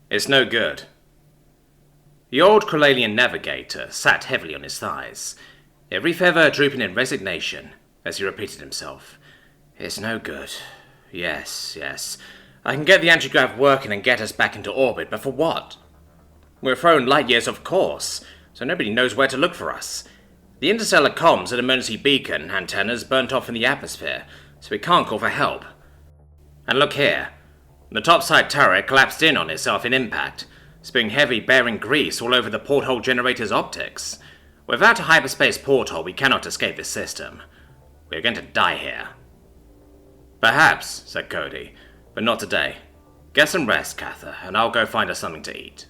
It's no good. The old Kralalian navigator sat heavily on his thighs, every feather drooping in resignation as he repeated himself. It's no good. Yes. I can get the antigrav working and get us back into orbit, but for what? We're thrown light years off course, so nobody knows where to look for us. The interstellar comms and emergency beacon antennas burnt off in the atmosphere, so we can't call for help. And look here. The topside turret collapsed in on itself in impact, spewing heavy bearing grease all over the porthole generator's optics. Without a hyperspace porthole, we cannot escape this system. We're going to die here. Perhaps, said Cody, but not today. Get some rest, Cather, and I'll go find us something to eat.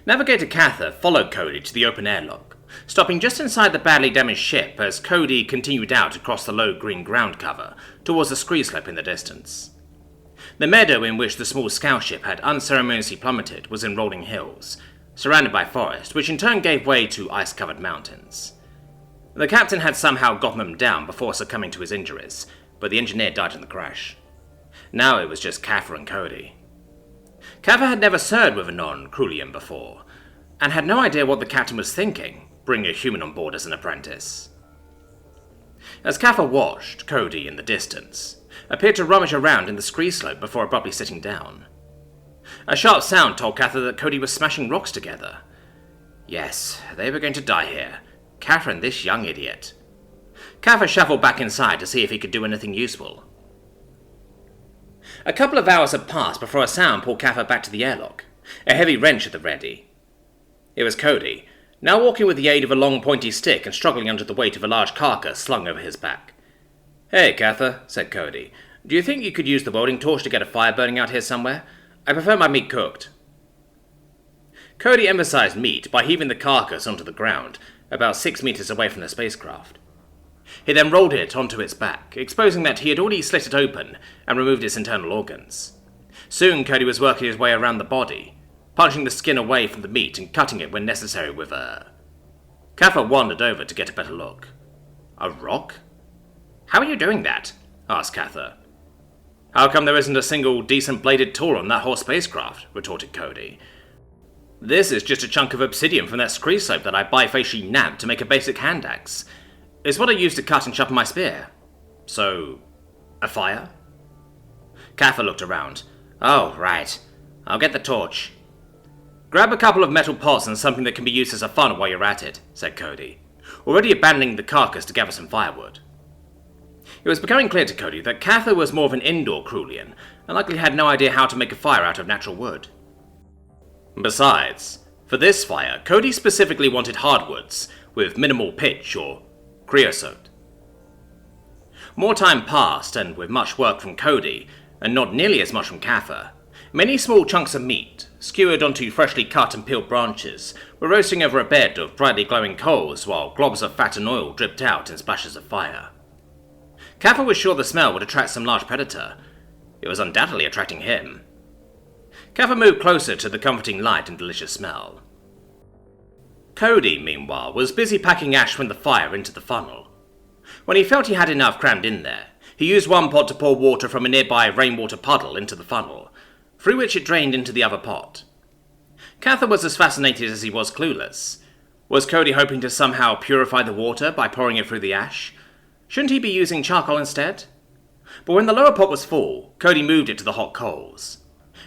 Navigator Cather followed Cody to the open airlock, stopping just inside the badly damaged ship as Cody continued out across the low green ground cover towards the scree slope in the distance. The meadow in which the small scout ship had unceremoniously plummeted was in rolling hills, surrounded by forest, which in turn gave way to ice-covered mountains. The captain had somehow gotten them down before succumbing to his injuries, but the engineer died in the crash. Now it was just Cather and Cody. Cather had never served with a non-Krulian before, and had no idea what the captain was thinking, bringing a human on board as an apprentice. As Cather watched, Cody, in the distance, appeared to rummage around in the scree slope before abruptly sitting down. A sharp sound told Cather that Cody was smashing rocks together. Yes, they were going to die here. Cather and this young idiot. Cather shuffled back inside to see if he could do anything useful. A couple of hours had passed before a sound pulled Cather back to the airlock, a heavy wrench at the ready. It was Cody, now walking with the aid of a long pointy stick and struggling under the weight of a large carcass slung over his back. Hey, Cather, said Cody. Do you think you could use the welding torch to get a fire burning out here somewhere? I prefer my meat cooked. Cody emphasized meat by heaving the carcass onto the ground, about 6 meters away from the spacecraft. He then rolled it onto its back, exposing that he had already slit it open and removed its internal organs. Soon Cody was working his way around the body, punching the skin away from the meat and cutting it when necessary with a... Cather wandered over to get a better look. A rock? How are you doing that? Asked Cather. How come there isn't a single decent bladed tool on that whole spacecraft? Retorted Cody. This is just a chunk of obsidian from that scree slope that I bifacially nabbed to make a basic hand axe. It's what I used to cut and sharpen my spear. So, a fire? Cather looked around. Oh, right. I'll get the torch. Grab a couple of metal pots and something that can be used as a funnel while you're at it, said Cody, already abandoning the carcass to gather some firewood. It was becoming clear to Cody that Cather was more of an indoor Krulian, and likely had no idea how to make a fire out of natural wood. Besides, for this fire, Cody specifically wanted hardwoods, with minimal pitch or creosote. More time passed, and with much work from Cody, and not nearly as much from Cather, many small chunks of meat, skewered onto freshly cut and peeled branches, were roasting over a bed of brightly glowing coals while globs of fat and oil dripped out in splashes of fire. Cather was sure the smell would attract some large predator. It was undoubtedly attracting him. Cather moved closer to the comforting light and delicious smell. Cody, meanwhile, was busy packing ash from the fire into the funnel. When he felt he had enough crammed in there, he used one pot to pour water from a nearby rainwater puddle into the funnel, through which it drained into the other pot. Cather was as fascinated as he was clueless. Was Cody hoping to somehow purify the water by pouring it through the ash? Shouldn't he be using charcoal instead? But when the lower pot was full, Cody moved it to the hot coals.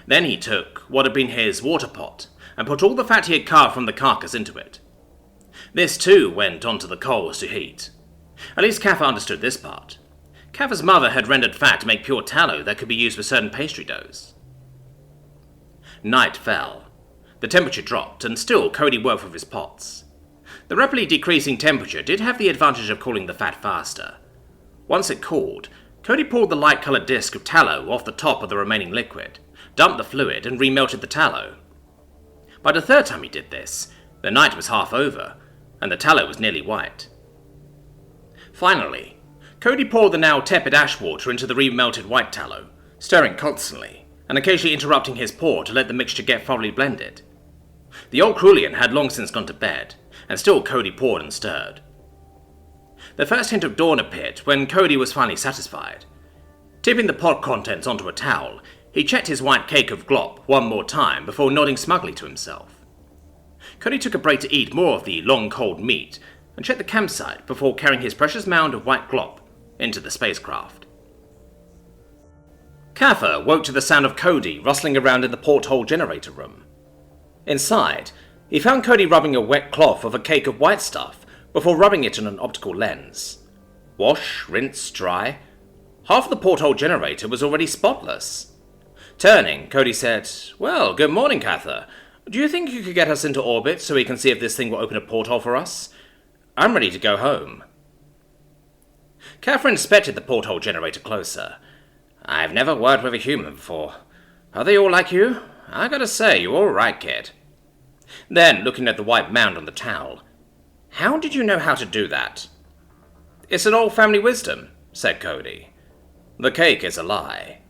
Then he took what had been his water pot and put all the fat he had carved from the carcass into it. This too went onto the coals to heat. At least Cather understood this part. Cather's mother had rendered fat to make pure tallow that could be used for certain pastry doughs. Night fell. The temperature dropped, and still Cody worked with his pots. The rapidly decreasing temperature did have the advantage of cooling the fat faster. Once it cooled, Cody pulled the light-coloured disc of tallow off the top of the remaining liquid, dumped the fluid, and remelted the tallow. By the third time he did this, the night was half over, and the tallow was nearly white. Finally, Cody poured the now tepid ash water into the remelted white tallow, stirring constantly, and occasionally interrupting his pour to let the mixture get thoroughly blended. The old Krulian had long since gone to bed, and still Cody poured and stirred. The first hint of dawn appeared when Cody was finally satisfied. Tipping the pot contents onto a towel, He checked his white cake of glop one more time before nodding smugly to himself. Cody took a break to eat more of the long cold meat and checked the campsite before carrying his precious mound of white glop into the spacecraft. Kaffa woke to the sound of Cody rustling around in the porthole generator room. Inside, he found Cody rubbing a wet cloth of a cake of white stuff before rubbing it on an optical lens. Wash, rinse, dry. Half of the porthole generator was already spotless. Turning, Cody said, "Well, good morning, Kaffa. Do you think you could get us into orbit so we can see if this thing will open a porthole for us? I'm ready to go home." Kaffa inspected the porthole generator closer. "I've never worked with a human before. Are they all like you? I gotta say, you're all right, kid." Then, looking at the white mound on the towel, "How did you know how to do that?" "It's an old family wisdom," said Cody. "The cake is a lie."